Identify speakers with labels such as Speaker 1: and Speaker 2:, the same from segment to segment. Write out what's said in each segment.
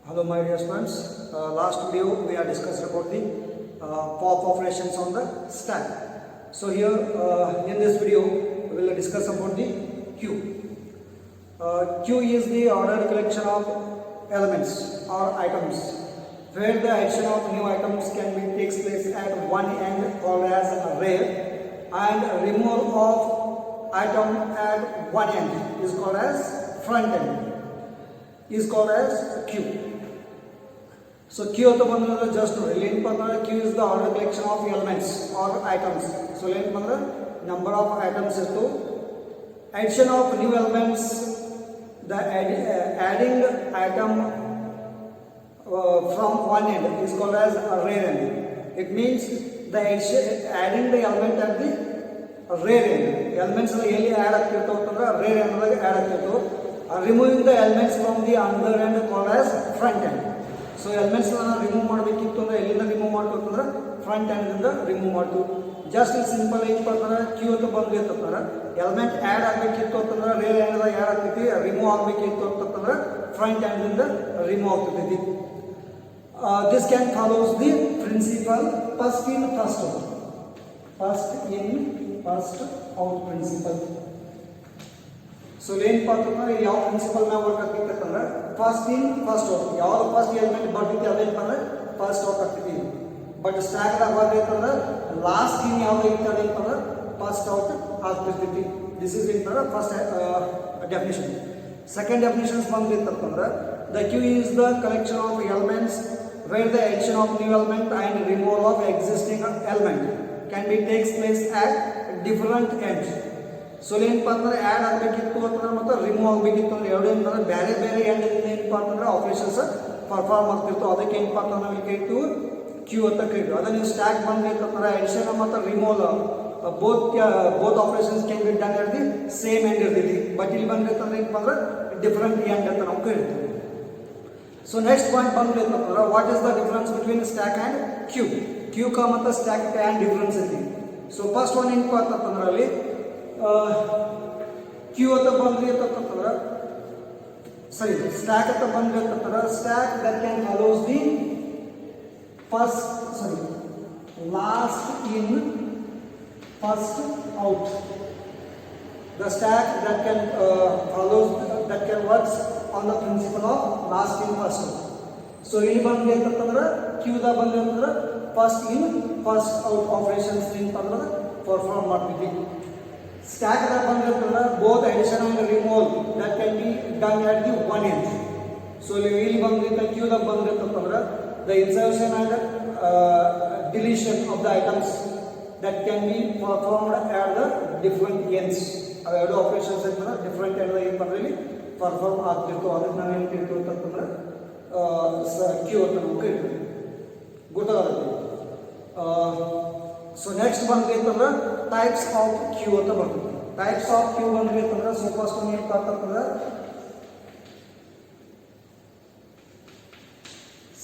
Speaker 1: Hello my dear students, last video we have discussed about the pop operations on the stack. So here in this video we will discuss about the queue. Queue is the ordered collection of elements or items where the addition of new items can be takes place at one end called as array and removal of item at one end is called as front end is called as queue. So queue at the just queue is the order collection of elements or items. So number of items is to addition of new elements. The adding item from one end is called as array end. It means the adding the element at the array end. Elements add array end add removing the elements from the other end called as front end. So elements remove ಮಾಡಬೇಕಿತ್ತು ಅಂದ್ರೆ ಎಲ್ಲಿಂದ remove ಮಾಡಬೇಕು ಅಂದ್ರೆ front end ಇಂದ remove ಮಾಡ್ತೀವಿ. Just simple ಏನಪ್ಪ ಅಂದ್ರೆ Q ಅಂತ ಬಂದ್ವಿ ಅಂತಂದ್ರೆ ಎಲಿಮೆಂಟ್ ಆಡ್ ಆಗಬೇಕಿತ್ತು ಅಂತಂದ್ರೆ ರೇರ್ ಎಂಡ್ ದಾಗ ಆಡ್ ಆಗ್ತೈತಿ, ರಿಮೂವ್ ಆಗಬೇಕಿತ್ತು ಅಂತಂದ್ರೆ ಫ್ರಂಟ್ ಎಂಡ್ ಇಂದ ರಿಮೂವ್ ಆಗ್ತೈತಿ. This can follows the principle first in first out. First in first out principle. So ಏನಪ್ಪ ಅಂತಂದ್ರೆ ಯಾವ ಪ್ರಿನ್ಸಿಪಲ್ ಮ್ಯಾಗ ವರ್ಕ್ ಆಗ್ತೈತಿ ಅಂತಂದ್ರೆ ಫಸ್ಟ್ ಇನ್ ಫಸ್ಟ್ ಔಟ್. ಯಾವ್ದು ಫಸ್ಟ್ ಎಲಿಮೆಂಟ್ ಬರ್ತೈತಿ ಅದೇನಪ್ಪ ಅಂದ್ರೆ ಫಸ್ಟ್ ಔಟ್ ಆಗ್ತೈತಿ. ಬಟ್ ಸ್ಟ್ಯಾಕ್ ದಾಗ ಬಂದೈತಂದ್ರೆ ಲಾಸ್ಟ್ ಇನ್ ಯಾವ್ದು ಐತಿ ಅದೇನಪ್ಪ ಅಂದ್ರೆ ಫಸ್ಟ್ ಔಟ್ ಆಗ್ತಿರ್ತೈತಿ. This is in first definition. Second definitions ಬಂದಿತ್ತಂದ್ರೆ the queue is the collection of elements where the addition of new element and removal of existing element can be takes place at different ends. So ಏನಪ್ಪ ಅಂದ್ರೆ add ಆಗಬೇಕಿತ್ತು ಅಂತಂದ್ರೆ ಮತ್ತು remove ಆಗಬೇಕಿತ್ತು ಅಂದ್ರೆ ಎರಡು ಏನಂದ್ರೆ ಬೇರೆ ಬೇರೆ ಎಂಡಿಂದ ಏನಪ್ಪ ಅಂತಂದ್ರೆ ಆಪರೇಷನ್ಸ್ ಪರ್ಫಾರ್ಮ್ ಆಗ್ತಿರ್ತಾವೆ. ಅದಕ್ಕೆ ಏನಪ್ಪ ಅಂತಂದ್ರೆ ನಾವು ಕರಿತೀವಿ ಕ್ಯೂ ಅಂತ ಕರಿತೀವಿ. ಅದನ್ನು ನೀವು ಸ್ಟ್ಯಾಕ್ ಬಂದಿತ್ತಂದ್ರೆ ಎಡಿಷನ್ ಮತ್ತು removal both operations can be done at the same end ಇರ್ತೈತಿ. ಬಟ್ ಇಲ್ಲಿ ಬಂದಿರ್ತಂದ್ರೆ ಏನಪ್ಪ ಅಂದ್ರೆ ಡಿಫರೆಂಟ್ ಎಂಡ್ ಅಂತ ನಾವು ಕರಿತೀವಿ. ಸೊ ನೆಕ್ಸ್ಟ್ ಪಾಯಿಂಟ್ ಬಂದಿರ್ತಂದ್ರೆ what is the difference between stack and queue. Queue ಕ ಮತ್ತು ಸ್ಟ್ಯಾಕ್ ಆ್ಯಂಡ್ ಡಿಫರೆನ್ಸ್ ಐತಿ. ಸೊ ಫಸ್ಟ್ ಒನ್ ಏನಪ್ಪ ಅಂತಂದ್ರೆ ಅಲ್ಲಿ ಕ್ಯೂ ಅಂತ ಬಂದ್ರಿ ಅಂತಂದ್ರೆ ಸರಿ ಸ್ಟ್ಯಾಕ್ ಅಂತ ಬಂದ್ರಿ ಅಂತಂದ್ರೆ stack that can follows the first lost in first out. The stack that can works on the principle of last in first out. So ಇಲ್ಲಿ ಬಂದ್ರಿ ಅಂತಂದ್ರೆ ಕ್ಯೂ ದ ಬಂದ್ರಿ ಅಂತಂದ್ರೆ first in first out operations ಏನಪ್ಪ ಅಂದ್ರೆ perform ಮಾಡ್ತೀವಿ. Stack that ಬಂದಿರ್ತಂದ್ರೆ both addition and removal that can be done at the one end. So ಇಲ್ಲಿ ಬಂದಿರ್ತ Q ದಾಗ ಬಂದಿರ್ತಂದ್ರೆ the insertion and deletion of the items that can be performed at the different ends. ಅವೆರಡು operations ಅಂತಂದ್ರೆ different end ಏನು ಬಂದ್ರಲ್ಲಿ perform ಆಗ್ತಿರ್ತಾವೆ. ಅದಕ್ಕೆ ನಾವು ಏನು ಕರಿತೀವಿ ಅಂತಂದ್ರೆ ಕ್ಯೂ ಅಂತ ನಾವು ಕರಿತೀವಿ. ಗೊತ್ತಾಗುತ್ತೆ. ಸೊ ನೆಕ್ಸ್ಟ್ ಬಂದ್ರಿ ಅಂತಂದ್ರೆ ಟೈಪ್ಸ್ ಆಫ್ ಕ್ಯೂ ಅಂತ ಬರ್ತದೆ. ಟೈಪ್ಸ್ ಆಫ್ ಕ್ಯೂ ಬಂದ್ರಿ ಅಂತಂದ್ರೆ ಸೊ ಫಸ್ಟ್ ಒಂದು ಏನಪ್ಪ ಅಂತಂದ್ರೆ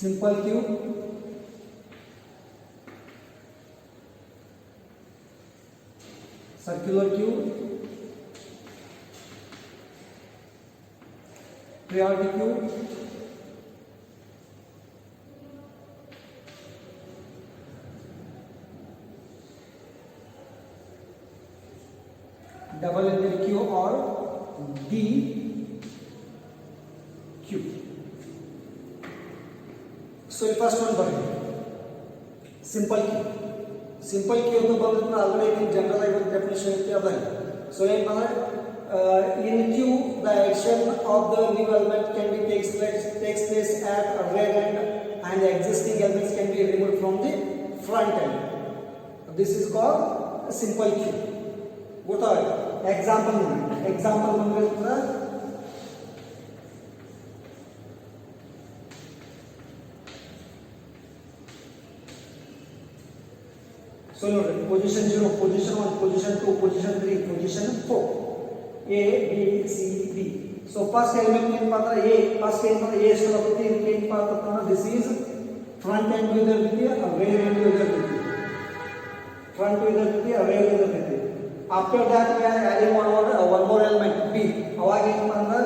Speaker 1: simple queue, circular queue, priority queue, double ended queue or D queue. So the first one bari simple queue. Simple queue to ಬಂದ್ರೆ already general ಆಗಿ definition ಇತ್ತು ಅದ. So ಏನಂದ್ರೆ in queue the action of the new element can be takes place at a rear end and the existing elements can be removed from the front end. This is called a simple queue. ಗೊತ್ತಾಯ್ತು. Example ಬಂದ್ರೆ so ನೋಡಿ position 0, position 1, position 2, position 3, position 4, A B C D. So first element ಏನಪ್ಪ ಅಂದ್ರೆ A. First ಏನಂದ್ರೆ A ಎಷ್ಟು ಬರುತ್ತೆ ಇದಕ್ಕೆ ಏನಪ್ಪ ಅಂತಂದ್ರೆ ದಿಸ್ ಈಸ್ ಫ್ರಂಟ್ ಎಂಡ್ ಇರ್ತೈತಿ, ರೇರ್ ಎಂಡ್ ಇರ್ತೈತಿ. ಫ್ರಂಟ್ ಇರ್ತೈತಿ, ರೇರ್ ಇರ್ತೈತಿ. After that we are adding one more element B. ಅವಾಗ ಏನಪ್ಪ ಅಂದ್ರೆ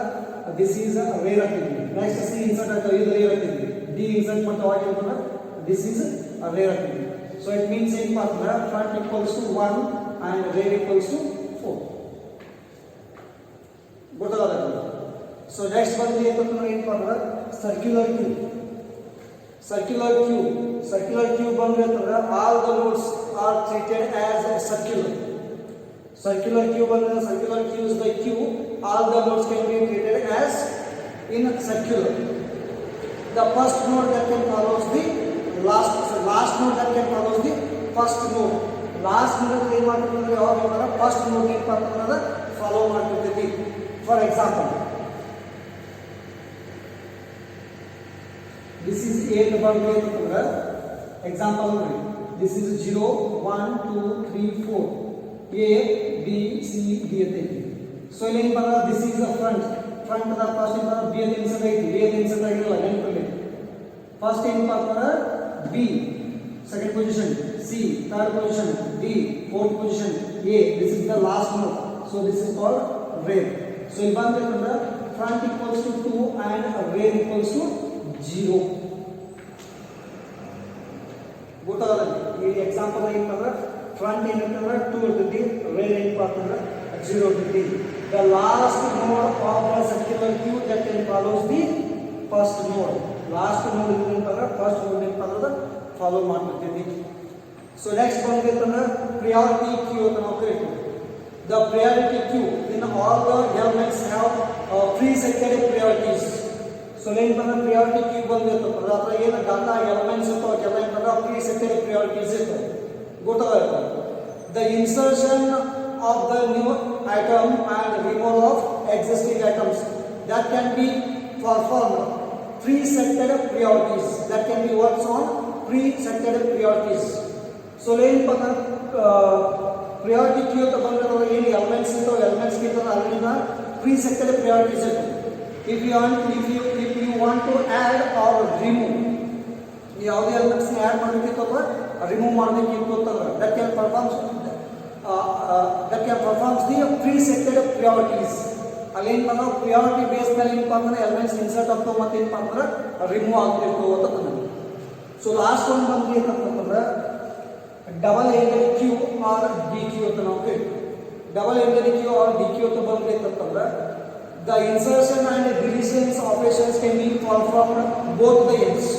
Speaker 1: ದಿಸ್ ಈಸ್ ರೇರ್ ಆಗ್ತಿದ್ವಿ. ನೆಕ್ಸ್ಟ್ ಸಿ ಇನ್ಸರ್ಟ್ ಆಗ್ತದೆ, ಇದು ರೇರ್ ಆಗ್ತಿದ್ವಿ. ಡಿ ಇನ್ಸರ್ಟ್ ಮತ್ತು ಅವಾಗ ಏನಂತಂದ್ರೆ ದಿಸ್ ಈಸ್ ರೇರ್ ಆಗ್ತಿದ್ವಿ. ಸೊ ಇಟ್ ಮೀನ್ಸ್ ಏನಪ್ಪ ಅಂದ್ರೆ front equals to 1 and rear equals to 4. ಗೊತ್ತಾಗಲ್ಲ. ಸೊ ನೆಕ್ಸ್ಟ್ ಬಂದು ಏನಂತಂದ್ರೆ ಏನಪ್ಪ ಅಂದ್ರೆ ಸರ್ಕ್ಯುಲರ್ ಕ್ಯೂ. ಸರ್ಕ್ಯುಲರ್ ಕ್ಯೂ ಬಂದ್ರೆ ಅಂತಂದ್ರೆ all the notes are treated as circular. Circular queue ಬಂದ್ರೆ circular queue is the queue. All the nodes can be treated as in circular. The first node that can follows the last node that can follows the first node. Last node ಏನು ಮಾಡ್ತಿದ್ರೆ ಯಾವಾಗ ಅಂದ್ರೆ first node ಏನು ಮಾಡ್ತಿದ್ರೆ follow ಮಾಡ್ತಿರ್ತೀವಿ. For example, this is A ಅಂತ ಬಂದ್ರೆ ಅಂತಂದ್ರೆ example ನೋಡಿ. This is 0 1 2 3 4. A, B, C, D ಅಂತ ಐತಿ. ಸೊ ಇಲ್ಲಿ ಏನು ಬರೋದು this is a front the first ಏನು ಬರೋದು ಬಿ ಅಂತ ಇನ್ಸರ್ಟ್ ಐತಿ. ಎ ಅಂತ ಇನ್ಸರ್ಟ್ ಆಗಿರಲ್ಲ ನೆನಪಲ್ಲಿ. ಫಸ್ಟ್ ಏನು ಮಾಡ್ತಾರೆ B second position, C third position, D fourth position, A this is the last node. So this is called rear. So ಇಲ್ಲಿ ಬಂದ್ರೆ front equals to 2 and rear equals to 0. ಗೊತ್ತಾಗಲ್ಲ. ಈ example ಏನಂದ್ರೆ front ಏನಂತಂದ್ರೆ 2 ಇರ್ತೈತಿ, rare ಏನಪ್ಪ ಅಂತಂದ್ರೆ 0 ಇರ್ತೈತಿ. The last node of the circular queue that can follows the first node. Last node ಏನಂತಂದ್ರೆ ಫಸ್ಟ್ ನೋಡ್ ಏನಪ್ಪ ಅಂದ್ರೆ ಫಾಲೋ ಮಾಡ್ತಿರ್ತೀವಿ. ಸೊ ನೆಕ್ಸ್ಟ್ ಬಂದ್ರೆ ಪ್ರಿಯಾರಿಟಿ ಕ್ಯೂ ಅಂತ ನಾವು ಕರಿತೀವಿ. The priority queue in all the elements have preseted priorities. So ಏನಂತಂದ್ರೆ priority queue ಬಂದಿರ್ತದೆ ಅದ್ರ ಏನು ಡಾಟಾ ಎಲಿಮೆಂಟ್ಸ್ ಇರ್ತವೆ ಅವಕ್ಕೆಲ್ಲ ಏನಂತಂದ್ರೆ ಪ್ರೀಸೆಟೆಡ್ ಪ್ರಿಯಾರಿಟೀಸ್ ಇರ್ತವೆ. ಗೊತ್ತಾಗುತ್ತೆ. The insertion of the new item and removal of existing items that can be performed pre-setted priorities. That can be works on pre-setted priorities. So ಏನಪ್ಪ priority queue ಅಂತ ಬಂದ್ರೆ ಏನು ಎಲಿಮೆಂಟ್ಸ್ ಇರ್ತವೆ, ಎಲಿಮೆಂಟ್ಸ್ ಗಿಂತ ಅಲ್ಲಿಂದ pre-setted priorities ಇರ್ತವೆ. If you want to add or remove ಯಾವುದೇ elements add ಮಾಡಬೇಕಿತ್ತು ಅಥವಾ ರಿಮೂವ್ ಮಾಡಬೇಕಿತ್ತು ಅಂತಂದ್ರೆ that can performs the pre-setted priorities. ಅಲ್ಲೇನು ಬಂದ್ರೆ ಪ್ರಿಯಾರಿಟಿ ಬೇಸ್ ಮೇಲೆ ಏನಪ್ಪ ಅಂದ್ರೆ ಎಲಿಮೆಂಟ್ಸ್ ಇನ್ಸರ್ಟ್ ಆಗ್ತಾವೆ ಮತ್ತೆ ಏನಪ್ಪ ಅಂದ್ರೆ ರಿಮೂವ್ ಆಗ್ತಿರ್ತವೆ ಅಂತ ಬಂದ್ರೆ. ಸೊ ಲಾಸ್ಟ್ ಒಂದು ಬಂದು ಏನಂತಂದ್ರೆ double ended queue or D queue ಅಂತ ನಾವು ಕರಿತೀವಿ. Double ended queue or D queue ಅಂತ ಬಂದ್ರೆ ಅಂತಂದ್ರೆ the insertion and deletions operations can be performed both the ends.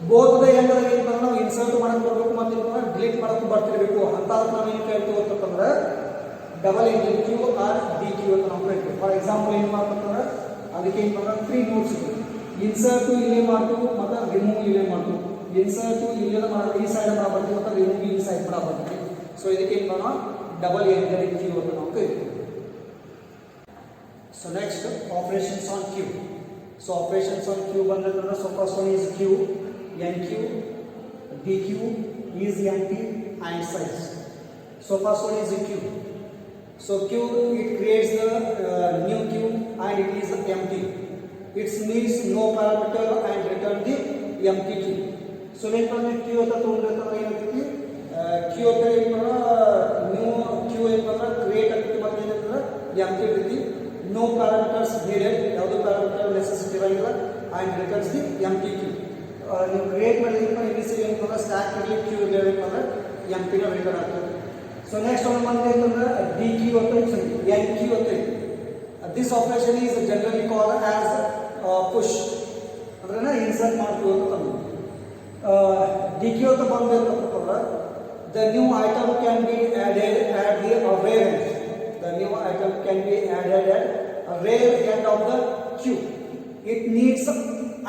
Speaker 1: Both the end ಏನಂತಂದ್ರೆ ನಾವು ಇನ್ಸರ್ಟ್ ಮಾಡಕ್ಕೆ ಬರಬೇಕು ಮತ್ತೆ ಡಿಲೀಟ್ ಮಾಡಕ್ಕೆ ಬರ್ತಿರ್ಬೇಕು ಅಂತ ನಾವು ಏನು ಕೇಳ್ತೀವಿ ಅಂತಂದ್ರೆ double ended queue or D queue ಅಂತ ನಾವು ಕರಿತೀವಿ. ಫಾರ್ ಎಕ್ಸಾಂಪಲ್ ಏನು ಮಾಡ್ತಂದ್ರೆ ಅದಕ್ಕೆ ಏನು ಮಾಡ್ತಾರೆ 3 ನೋಟ್ಸ್ ಇದೆ. ಇನ್ಸರ್ಟು ಇಲ್ಲೇ ಮಾಡ್ತು ಮತ್ತು ರಿಮೂವ್ ಇಲ್ಲೇ ಮಾಡ್ತು. ಇನ್ಸರ್ಟು ಇಲ್ಲೇ ಮಾಡೋದು ಈ ಸೈಡ್ ಮಾಡಬರ್ತೀವಿ ಮತ್ತು ರಿಮೂವ್ ಈ ಸೈಡ್ ಮಾಡಬರ್ತೀವಿ. ಸೊ ಇದಕ್ಕೆ ಏನು ಮಾಡೋಣ ಡಬಲ್ ಎಂಡೆಡ್ ಕ್ಯೂ ಅಂತ ನಾವು ಕರಿತೀವಿ. So next operations on queue. So operations on queue ಬಂದ್ರೆ so first one is queue, NQ, DQ, is empty and size. So first one is Q. So Q, it creates the new Q and it is empty. It needs no parameter and return the empty Q. So when we Q ಅಂತ ತಗೊಂಡ್ರೆ ಏನಾಗ್ತೈತಿ Q ಅಂತ new Q ಏನಂದ್ರೆ create ಆಗ್ತೈತಿ ಮತ್ತೆ ಏನಂದ್ರೆ empty ಇರ್ತೈತಿ. No parameters needed, ಯಾವುದೇ parameter necessity ಇರಂಗಿಲ್ಲ and returns the empty Q. ನೀವು ಕ್ರಿಯೇಟ್ ಮಾಡಿದ್ರೆ ಇನಿಷಿಯಲ್ ಏನಂದ್ರೆ ಸ್ಟ್ಯಾಕ್ ಇರಲಿ ಕ್ಯೂ ಇರಲಿ ಅಂದ್ರೆ ಎಂಪಿನ ರಿಟರ್ನ್ ಆಗ್ತದೆ. ಸೊ ನೆಕ್ಸ್ಟ್ ಒಂದು ಬಂದು ಏನಂದ್ರೆ ಡಿ ಕ್ಯೂ ಅಂತ ಎನ್ ಕ್ಯೂ ಅಂತ. This operation is generally called as push ಅಂದ್ರೆ ಇನ್ಸರ್ಟ್ ಮಾಡ್ತೀವಿ ಅಂತ ತಂದು. ಡಿ ಕ್ಯೂ ಅಂತ ಬಂದಿರ್ತಕ್ಕಂದ್ರೆ the new item can be added at the rare end. The new item can be added at rare end of the Q. It needs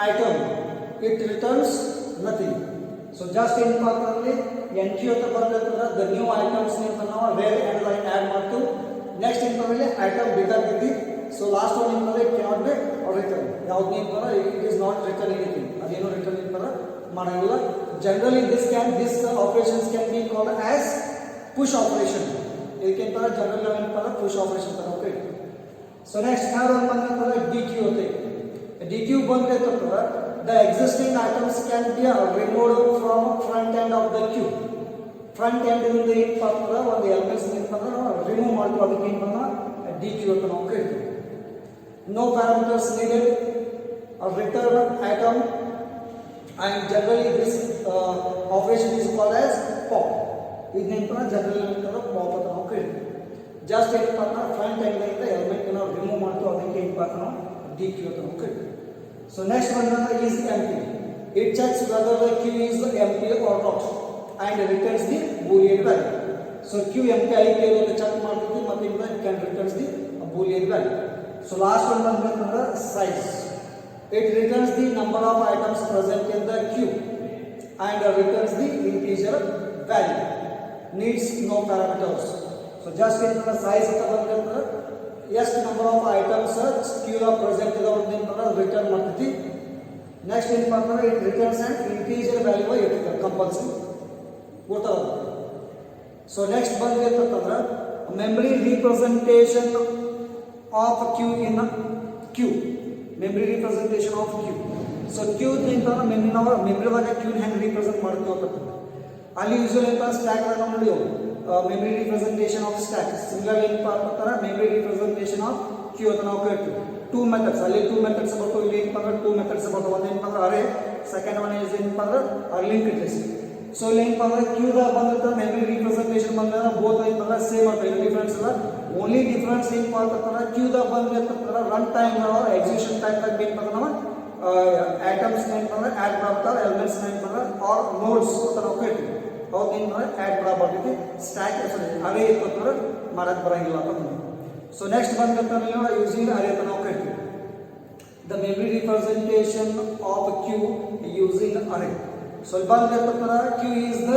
Speaker 1: item, it returns nothing. So just in ಪಾತ್ರದಲ್ಲಿ NQ ಅಂತ ಬರ್ತೈತಂದ್ರೆ the new items ನಾವು rear end line add ಮಾಡ್ತು. Next ಇಂಟರ್ವಲ್ಲಿ item ಬೇಕಾಗ್ತೈತಿ. So last one ಏನಂದ್ರೆ cannot be return. ಯಾವ್ದು ಏನಂದ್ರೆ it is not return anything. ಅದೇನು ರಿಟರ್ನ್ ಏನಂದ್ರೆ ಮಾಡಂಗಿಲ್ಲ. Generally this operations can be called as push operation. ಇದಕ್ಕಿಂತ ಜನರಲ್ ಏನಂದ್ರೆ push operation ಅಂತ ನಾವು ಕರಿತೀವಿ. ಸೊ ನೆಕ್ಸ್ಟ್ ಥರ್ಡ್ ಒನ್ ಬಂದ್ರೆ DQ ಅಂತ. DQ ಬಂದ್ರೆ the existing items can be removed from front end of the queue. Front end ಇಂದ ಏನು ಮಾಡ್ತಾರೆ ಒಂದು ಎಲಿಮೆಂಟ್ಸ್ ಏನಂತಂದ್ರೆ ನಾವು ರಿಮೂವ್ ಮಾಡ್ತೀವಿ. ಅದಕ್ಕೆ ಏನು ಡಿ ಕ್ಯೂ ಅಂತ ನಾವು ಕರಿತೀವಿ. no parameters needed, a return item, and generally this operation is called as pop. ಇದನ್ನ ಜನರಲ್ ಪಾಪ್ ಅಂತ ನಾವು ಕರೀತೀವಿ. ಜಸ್ಟ್ ಏನಪ್ಪ ಅಂದ್ರೆ ಫ್ರಂಟ್ ಎಂಡ್ ಇಂದ ಎಲಿಮೆಂಟ್ ನಾವು ರಿಮೂವ್ ಮಾಡ್ತೀವಿ, ಅದಕ್ಕೆ ಏನಪ್ಪ ಅಂತ ನಾವು ಡಿ ಕ್ಯೂ ಅಂತ ನಾವು ಕರೀತೀವಿ. ಸೊ ನೆಕ್ಸ್ಟ್ ಬಂದ್ರೆ is empty. It checks whether the queue is empty or not and returns the Boolean value. So queue empty ಐತೆ ಅಂತ ಚೆಕ್ ಮಾಡ್ತೀವಿ, ಮತ್ತೆ ಇಂದ it can returns the Boolean value. So last one ಬಂದ್ರೆ size. It returns the number of items present in the queue and returns the integer value. Needs no parameters. So just in the size of the yes number of items queue are present in the return marketi. Next in partner it returns an integer value compulsory. What are? So next ಬಂದ್ರೆ memory representation of queue in queue. Memory representation of queue. So queue ಅಂತ memory ಒಳಗೆ queue ಹೆಂಗೆ represent ಮಾಡ್ತೀವಿ ಅಂತ ಅಲ್ಲಿ usually ಅಂತ stack ಅನ್ನು ನೋಡಿਓ memory representation of stack. Similarly ಏನಪ್ಪ ಅಂತಾರೆ memory representation of queue ಅಂತ ನಾವು ಕರಿತೀವಿ. Two methods ಅಲ್ಲಿ two methods ಬರ್ತವೆ, ಇಲ್ಲಿ ಏನಪ್ಪ ಅಂದ್ರೆ two methods ಬರ್ತವೆ. ಒಂದು ಏನಪ್ಪ ಅಂದ್ರೆ array, second one is ಏನಪ್ಪ ಅಂದ್ರೆ linked list. So ಇಲ್ಲಿ ಏನಪ್ಪ ಅಂದ್ರೆ queue ದಾಗ ಬಂದ್ರೆ memory representation ಬಂದ್ರೆ both ಏನಪ್ಪ ಅಂದ್ರೆ ಸೇಮ್ ಆಗ್ತದೆ, ಏನು ಡಿಫರೆನ್ಸ್ ಇಲ್ಲ. ಓನ್ಲಿ ಡಿಫರೆನ್ಸ್ ಏನಪ್ಪ ಅಂತಂದ್ರೆ ಕ್ಯೂ ದಾಗ ಬಂದ್ರೆ ಅಂತಂದ್ರೆ ರನ್ ಟೈಮ್ ಎಕ್ಸಿಕ್ಯೂಷನ್ ಟೈಮ್ ದಾಗ ಏನಪ್ಪ ಅಂದ್ರೆ ಐಟಮ್ಸ್ ಏನಪ್ಪ ಅಂದ್ರೆ ಆಡ್ ಮಾಡ್ತಾರೆ, ಎಲಿಮೆಂಟ್ಸ್ ಏನಪ್ಪ ಅಂದ್ರೆ ಆರ್ ನೋಡ್ಸ್ ಅಂತ ನಾವು ಕರಿತೀವಿ. ಅವಾಗ ಏನಪ್ಪ ಅಂದ್ರೆ ಆಡ್ ಮಾಡಬಾರ್ದು, ಸ್ಟ್ಯಾಕ್ ಅರೇ ಇತ್ತಂದ್ರೆ ಮಾಡಕ್ ಬರಂಗಿಲ್ಲ ಅಂತ. ಸೊ ನೆಕ್ಸ್ಟ್ ಬಂದ್ರೆ ಯೂಸಿಂಗ್ ಅರೇ ಅಂತ ನಾವು ಕರಿತೀವಿ. The memory representation of queue using array. So ಇಲ್ಲಿ ಬಂದ್ರೆ ಅಂತಂದ್ರೆ queue is the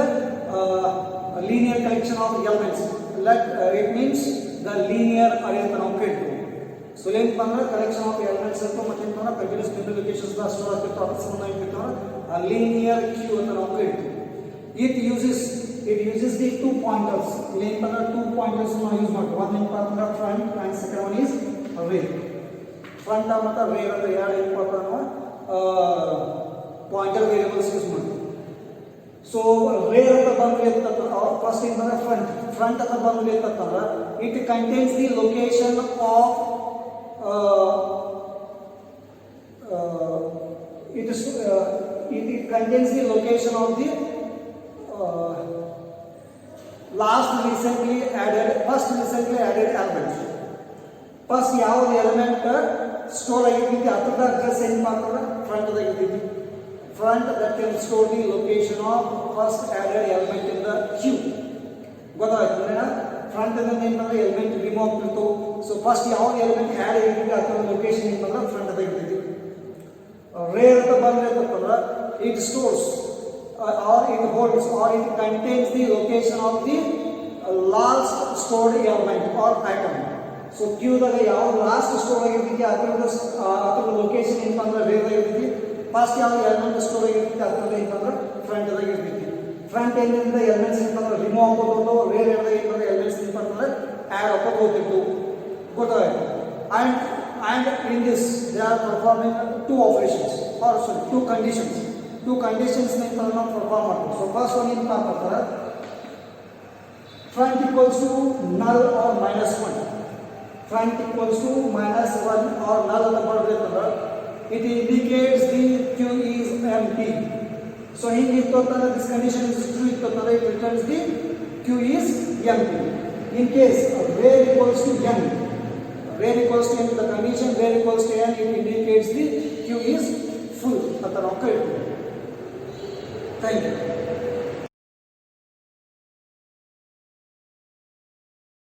Speaker 1: linear collection of elements. Like it means the linear array ಅಂತ ನಾವು ಕರಿತೀವಿ. ಸೊ ಏನಪ್ಪ ಅಂದ್ರೆ ಕಲೆಕ್ಷನ್ ಆಫ್ ಎಲಿಮೆಂಟ್ಸ್ ಅಂತ ಮತ್ತೆ ಏನಪ್ಪ ಕಂಟಿನ್ಯೂಸ್ ಮೆಮರಿ ಲೊಕೇಶನ್ಸ್ ನ ಸ್ಟೋರ್ ಆಗ್ತಿತ್ತು, ಅದಕ್ಕೆ ಸಂಬಂಧ ಏನಿತ್ತು linear queue ಅಂತ ನಾವು ಕರಿತೀವಿ. It uses the two pointers. ಇಲ್ಲಿ ಏನಪ್ಪ ಅಂದ್ರೆ two pointers ನಾವು ಯೂಸ್ ಮಾಡ್ತೀವಿ. ಒಂದು ಏನಪ್ಪ ಅಂದ್ರೆ front and second one is rear. Front ಮತ್ತು rear ಅಂತ ಎರಡು ಏನಪ್ಪ ಅಂದ್ರೆ ನಾವು ಪಾಯಿಂಟರ್ ವೇರಿಯೇಬಲ್ಸ್ ಯೂಸ್ ಮಾಡ್ತೀವಿ. ಸೊ ರೇರ್ ಅಂತ ಬಂದ್ರೆ ಫಸ್ಟ್ ಏನಂದ್ರೆ ಫ್ರಂಟ್ ಅಂತ ಬಂದ್ರೆ ಅಂತಂದ್ರೆ it contains the location of it contains the location of the first recently added element. First ಯಾವ ಎಲಿಮೆಂಟ್ ಸ್ಟೋರ್ ಆಗಿರ್ತೈತಿ ಅದರ ಅಡ್ರೆಸ್ ಏನು ಮಾಡ್ತಾರೆ ಫ್ರಂಟ್ ದಾಗ ಇರ್ತೈತಿ. Front that can store the location of first added element in the queue. ಗೊತ್ತಾಯ್ತು ಅಂದ್ರೆ front ಇಂದ ಏನಂದ್ರೆ ಎಲಿಮೆಂಟ್ ರಿಮೂವ್ ಆಗ್ತಿತ್ತು. ಸೊ ಫಸ್ಟ್ ಯಾವ ಎಲಿಮೆಂಟ್ ಆಡ್ ಆಗಿರ್ತೈತಿ ಅದರ ಲೊಕೇಶನ್ ಏನಂದ್ರೆ ಫ್ರಂಟ್ ದಾಗ ಇರ್ತೈತಿ. ರೇರ್ ಅಂತ ಬಂದ್ರೆ ಅಂತಂದ್ರೆ it stores or it holds or it contains the location of the last stored element or item. So queue ದಾಗ ಯಾವ ಲಾಸ್ಟ್ ಸ್ಟೋರ್ ಆಗಿರ್ತೈತಿ ಅದರ ಲೊಕೇಶನ್ ಏನಂತ ಅಂದ್ರೆ ರೇರ್ ಆಗಿರ್ತೈತಿ. ಫಸ್ಟ್ ಯಾವ ಎಲಿಮೆಂಟ್ ಸ್ಟೋರ್ ಆಗಿರ್ತೈತಿ ಅದರ ಏನಂದ್ರೆ ಫ್ರಂಟ್ ದಾಗ ಇರ್ತೈತಿ. ಫ್ರಂಟ್ ಎಂಡಿಂದ ಎಲಿಮೆಂಟ್ಸ್ ಏನಂದ್ರೆ ರಿಮೂವ್ ಆಗ್ಬೋದು, ರೇರ್ ಎಂಡ್ ಏನಂದ್ರೆ ಎಲಿಮೆಂಟ್ಸ್ ಏನಂದ್ರೆ ಆಡ್ ಆಗ್ಬೋದು ಹೋಗ್ತಿತ್ತು. ಗೊತ್ತಾಯ್ತು. And in this they are performing two operations or sorry two conditions. Two conditions ನಾವು perform ಮಾಡ್ತೀವಿ. So first one ಏನಪ್ಪ ಅಂತಂದ್ರೆ front equals to null or -1. Front equals to -1 or null ಅಂತ ಬರೆದ್ರೆ it indicates the queue is empty. So here this condition is true, it returns the queue is empty. In case where equals to n, where equals to n, the condition where equals to n, it indicates the queue is full. Thank you.